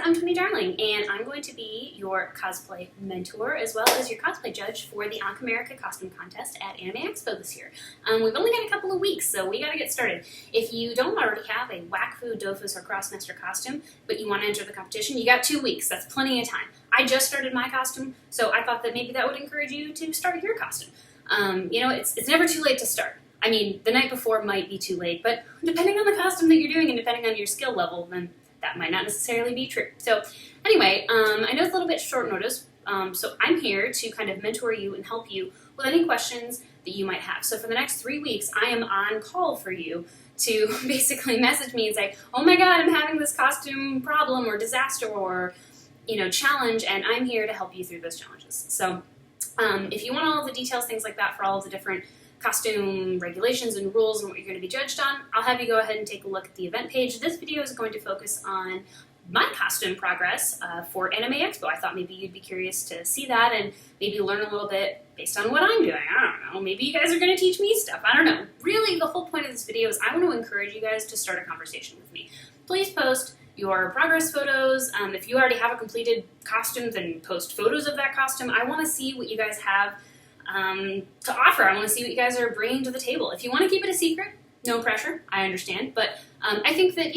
I'm Tony Darling, and I'm going to be your cosplay mentor as well as your cosplay judge for the Ankamerica Costume Contest at Anime Expo this year. We've only got a couple of weeks, so we gotta get started. If you don't already have a Wakfu, Dofus, or Crossmaster costume, but you want to enter the competition, you got 2 weeks. That's plenty of time. I just started my costume, so I thought that maybe that would encourage you to start your costume. It's never too late to start. I mean, the night before might be too late, but depending on the costume that you're doing and depending on your skill level, then that might not necessarily be true. So anyway, I know it's a little bit short notice, so I'm here to kind of mentor you and help you with any questions that you might have. So for the next 3 weeks, I am on call for you to basically message me and say, oh my god, I'm having this costume problem or disaster or, challenge, and I'm here to help you through those challenges. So if you want all of the details, things like that, for all of the different costume regulations and rules and what you're going to be judged on, I'll have you go ahead and take a look at the event page. This video is going to focus on my costume progress for Anime Expo. I thought maybe you'd be curious to see that and maybe learn a little bit based on what I'm doing. I don't know, maybe you guys are going to teach me stuff. I don't know. Really, the whole point of this video is I want to encourage you guys to start a conversation with me. Please post your progress photos. If you already have a completed costume, then post photos of that costume. I want to see what you guys have to offer. I want to see what you guys are bringing to the table. If you want to keep it a secret, no pressure, I understand, but I think that,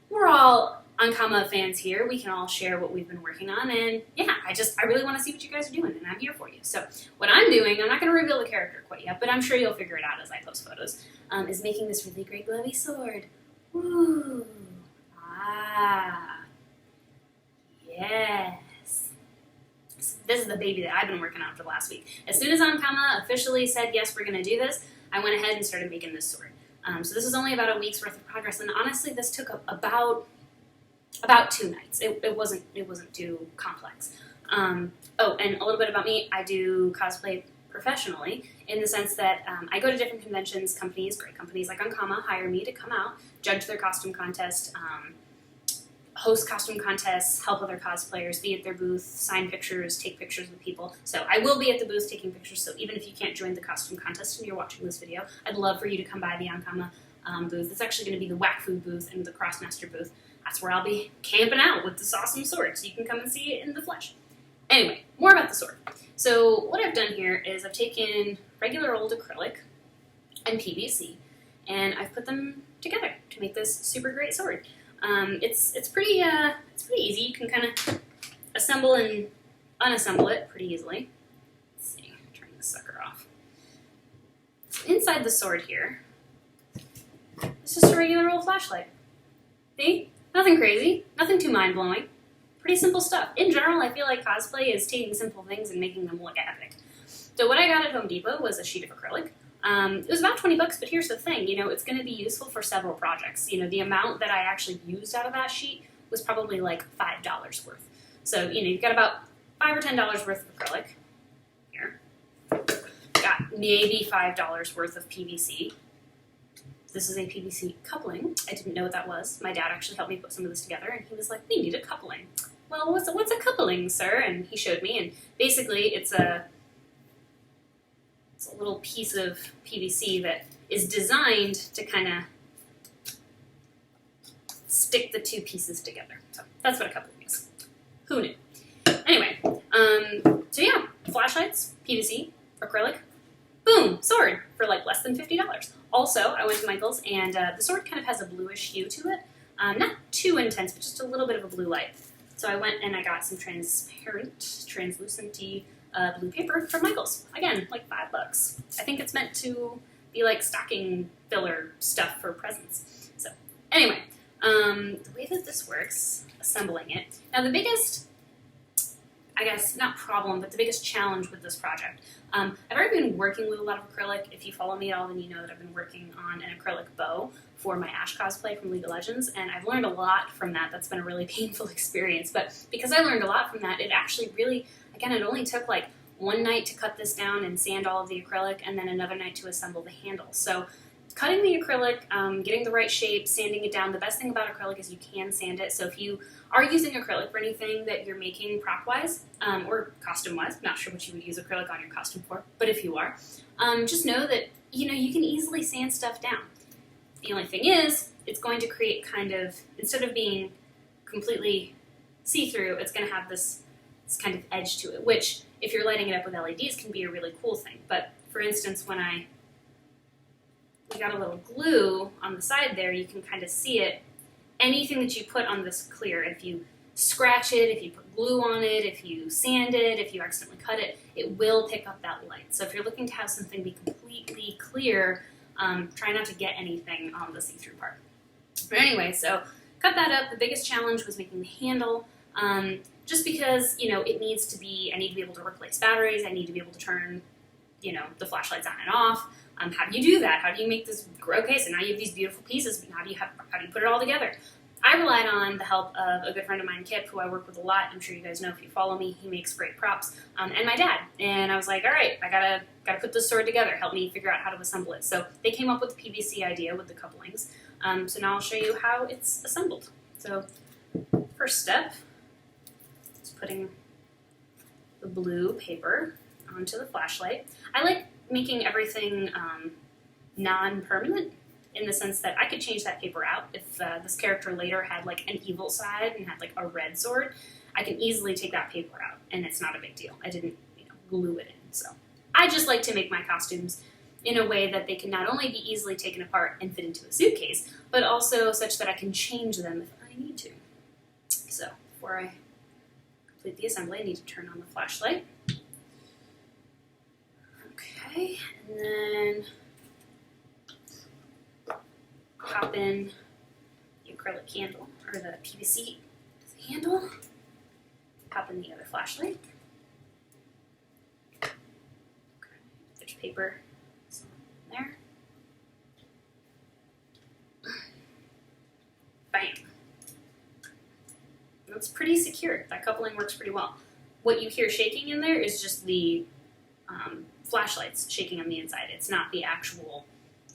we're all Ankama fans here. We can all share what we've been working on, and yeah, I really want to see what you guys are doing, and I'm here for you. So what I'm doing, I'm not going to reveal the character quite yet, but I'm sure you'll figure it out as I post photos, is making this really great glowy sword. Woo! Ah! Yes! This is the baby that I've been working on for the last week. As soon as Ankama officially said, yes, we're going to do this, I went ahead and started making this sword. So this was only about a week's worth of progress, and honestly, this took about 2 nights. It wasn't too complex. And a little bit about me, I do cosplay professionally in the sense that I go to different conventions. Great companies like Ankama hire me to come out, judge their costume contest, host costume contests, help other cosplayers, be at their booth, sign pictures, take pictures with people. So I will be at the booth taking pictures, so even if you can't join the costume contest and you're watching this video, I'd love for you to come by the Ankama booth. It's actually going to be the Wakfu booth and the Crossmaster booth. That's where I'll be camping out with this awesome sword, so you can come and see it in the flesh. Anyway, more about the sword. So what I've done here is I've taken regular old acrylic and PVC, and I've put them together to make this super great sword. It's pretty easy. You can kind of assemble and unassemble it pretty easily. Let's see, turn this sucker off. So inside the sword here, it's just a regular old flashlight. See? Nothing crazy, nothing too mind-blowing. Pretty simple stuff. In general, I feel like cosplay is taking simple things and making them look epic. So what I got at Home Depot was a sheet of acrylic. It was about 20 bucks, but here's the thing, it's going to be useful for several projects. The amount that I actually used out of that sheet was probably like $5 worth. So, you've got about $5 or $10 worth of acrylic here. Got maybe $5 worth of PVC. This is a PVC coupling. I didn't know what that was. My dad actually helped me put some of this together, and he was like, we need a coupling. Well, what's a coupling, sir? And he showed me, and basically it's a little piece of PVC that is designed to kind of stick the two pieces together. So that's what a coupling is. Who knew? Anyway, so yeah, flashlights, PVC, acrylic, boom, sword for like less than $50. Also, I went to Michael's, and the sword kind of has a bluish hue to it. Not too intense, but just a little bit of a blue light. So I went and I got some translucent-y blue paper from Michael's. Again, like $5. I think it's meant to be like stocking filler stuff for presents. So anyway, the way that this works, assembling it. Now the biggest, I guess, not problem, but the biggest challenge with this project. I've already been working with a lot of acrylic. If you follow me at all, then you know that I've been working on an acrylic bow for my Ash cosplay from League of Legends, and I've learned a lot from that. That's been a really painful experience, but because I learned a lot from that, it actually really, again, it only took like 1 night to cut this down and sand all of the acrylic, and then another night to assemble the handle. So cutting the acrylic, getting the right shape, sanding it down. The best thing about acrylic is you can sand it. So if you are using acrylic for anything that you're making prop-wise or costume-wise, not sure what you would use acrylic on your costume for, but if you are, just know that you can easily sand stuff down. The only thing is, it's going to create kind of, instead of being completely see-through, it's going to have this kind of edge to it, which if you're lighting it up with LEDs can be a really cool thing. But for instance, when we got a little glue on the side there, you can kind of see it. Anything that you put on this clear, if you scratch it, if you put glue on it, if you sand it, if you accidentally cut it, it will pick up that light. So if you're looking to have something be completely clear, try not to get anything on the see-through part. But anyway, so cut that up. The biggest challenge was making the handle, just because, you know, it needs to be, I need to be able to replace batteries, I need to be able to turn, you know, the flashlights on and off. How do you do that? How do you make this, okay, so now you have these beautiful pieces, how do you put it all together? I relied on the help of a good friend of mine, Kip, who I work with a lot. I'm sure you guys know if you follow me. He makes great props. And my dad. And I was like, all right, I gotta put this sword together. Help me figure out how to assemble it. So they came up with the PVC idea with the couplings. So now I'll show you how it's assembled. So first step is putting the blue paper onto the flashlight. I like making everything non-permanent, in the sense that I could change that paper out. If this character later had like an evil side and had like a red sword, I can easily take that paper out and it's not a big deal. I didn't, you know, glue it in. So I just like to make my costumes in a way that they can not only be easily taken apart and fit into a suitcase, but also such that I can change them if I need to. So before I complete the assembly, I need to turn on the flashlight. Okay, and then pop in the acrylic handle, or the PVC handle, pop in the other flashlight. Okay, there's paper there. Bam. That's pretty secure. That coupling works pretty well. What you hear shaking in there is just the flashlights shaking on the inside. It's not the actual,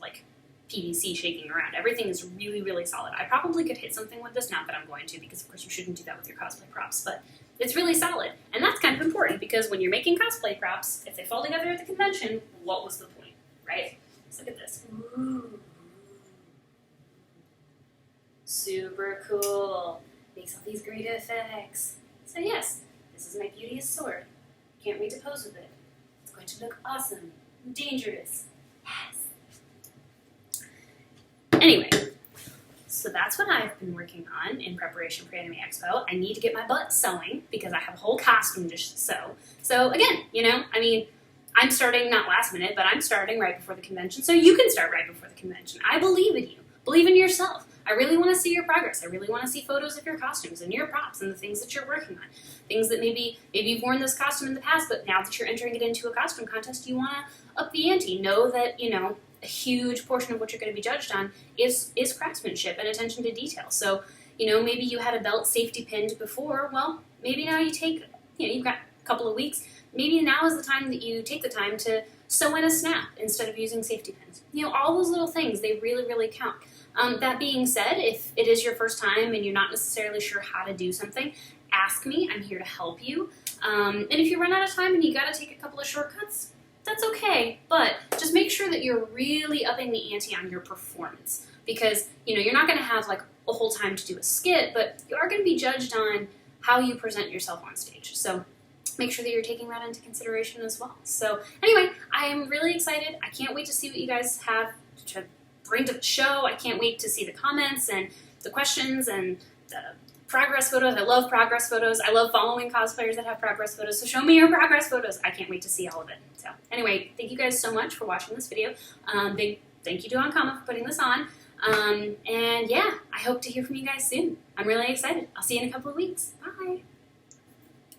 like, PVC shaking around. Everything is really, really solid. I probably could hit something with this, not that I'm going to, because of course you shouldn't do that with your cosplay props, but it's really solid. And that's kind of important, because when you're making cosplay props, if they fall together at the convention, what was the point, right? Let's look at this. Ooh. Super cool. Makes all these great effects. So yes, this is my beauteous sword. Can't wait to pose with it. It's going to look awesome. Dangerous. Yes. Anyway, so that's what I've been working on in preparation for Anime Expo. I need to get my butt sewing because I have a whole costume to sew. So again, you know, I mean, I'm starting not last minute, but I'm starting right before the convention, so you can start right before the convention. I believe in you. Believe in yourself. I really want to see your progress. I really want to see photos of your costumes and your props and the things that you're working on. Things that maybe you've worn this costume in the past, but now that you're entering it into a costume contest, you want to up the ante. Know that, you know, a huge portion of what you're going to be judged on is craftsmanship and attention to detail. So, you know, maybe you had a belt safety pinned before. Well, maybe now you take, you know, you've got a couple of weeks. Maybe now is the time that you take the time to sew in a snap instead of using safety pins. You know, all those little things, they really, really count. That being said, if it is your first time and you're not necessarily sure how to do something, ask me. I'm here to help you. And if you run out of time and you got to take a couple of shortcuts, that's okay. But just make sure that you're really upping the ante on your performance, because, you know, you're not going to have like a whole time to do a skit, but you are going to be judged on how you present yourself on stage. So make sure that you're taking that into consideration as well. So anyway, I am really excited. I can't wait to see what you guys have to bring to the show. I can't wait to see the comments and the questions and the progress photos. I love progress photos. I love following cosplayers that have progress photos. So show me your progress photos. I can't wait to see all of it. So anyway, thank you guys so much for watching this video. Big thank you to Ankama for putting this on. And yeah, I hope to hear from you guys soon. I'm really excited. I'll see you in a couple of weeks. Bye.